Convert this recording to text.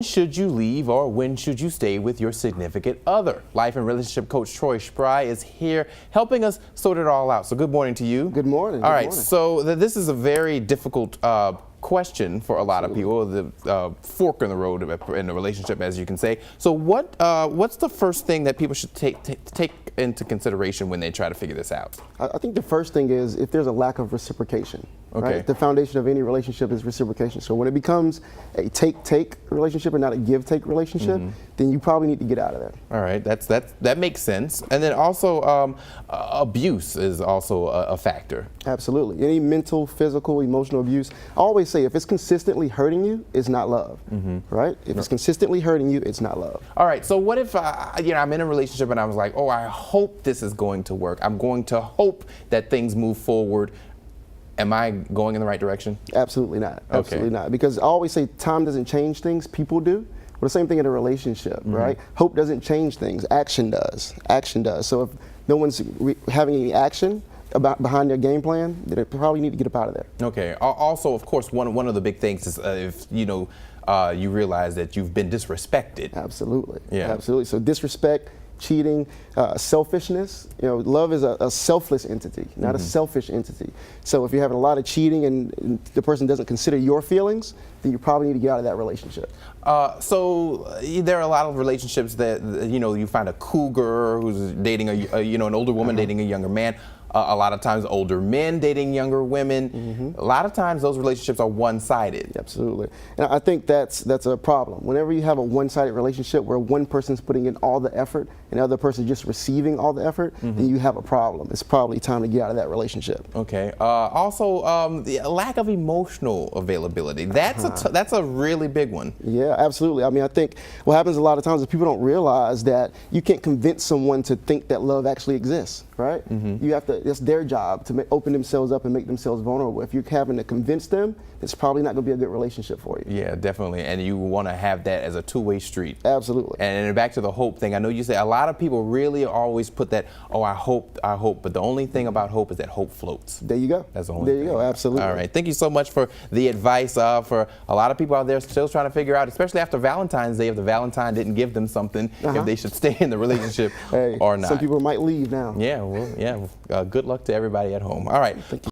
Should you leave or when should you stay with your significant other? Life and relationship coach Troy Spry is here helping us sort it all out. So good morning to you. Good morning. All right, so this is a very difficult question for a lot of people, the fork in the road in a relationship, as you can say. So what's the first thing that people should take into consideration when they try to figure this out? I think the first thing is if there's a lack of reciprocation. Okay. Right? The foundation of any relationship is reciprocation. So when it becomes a take-take relationship and not a give-take relationship, then you probably need to get out of there. All right, that makes sense. And then also abuse is also a factor. Absolutely. Any mental, physical, emotional abuse. I always say if it's consistently hurting you, it's not love. Right? If it's consistently hurting you, it's not love. All right, so what if I'm in a relationship and I was like, oh, I hope this is going to work. I'm going to hope that things move forward. Am I going in the right direction? Absolutely not. Okay. Absolutely not. Because I always say time doesn't change things, people do. Well, the same thing in a relationship, right? Hope doesn't change things, action does. Action does. So if no one's having any action behind their game plan, then they probably need to get up out of there. Okay. Also, of course, one of the big things is if you realize that you've been disrespected. Absolutely. Yeah. Absolutely. So disrespect, cheating, selfishness. Love is a selfless entity, not a selfish entity. So if you're having a lot of cheating and the person doesn't consider your feelings, then you probably need to get out of that relationship. So there are a lot of relationships that you find a cougar who's dating an older woman dating a younger man. A lot of times older men dating younger women. A lot of times those relationships are one-sided. Absolutely. And I think that's a problem. Whenever you have a one-sided relationship where one person's putting in all the effort and the other person's just receiving all the effort, then you have a problem. It's probably time to get out of that relationship. Okay. Also, the lack of emotional availability. That's a really big one. Yeah, absolutely. I mean, I think what happens a lot of times is people don't realize that you can't convince someone to think that love actually exists, right? You have to. It's their job to open themselves up and make themselves vulnerable. If you're having to convince them, it's probably not going to be a good relationship for you. Yeah, definitely. And you want to have that as a two-way street. Absolutely. And back to the hope thing, I know you say a lot of people really always put that, oh, I hope, but the only thing about hope is that hope floats. There you go. That's the only thing. There you go, absolutely. All right, thank you so much for the advice. For a lot of people out there still trying to figure out, especially after Valentine's Day, if the Valentine didn't give them something, if they should stay in the relationship or not. Some people might leave now. Yeah, well, yeah. Good luck to everybody at home. All right. Thank you.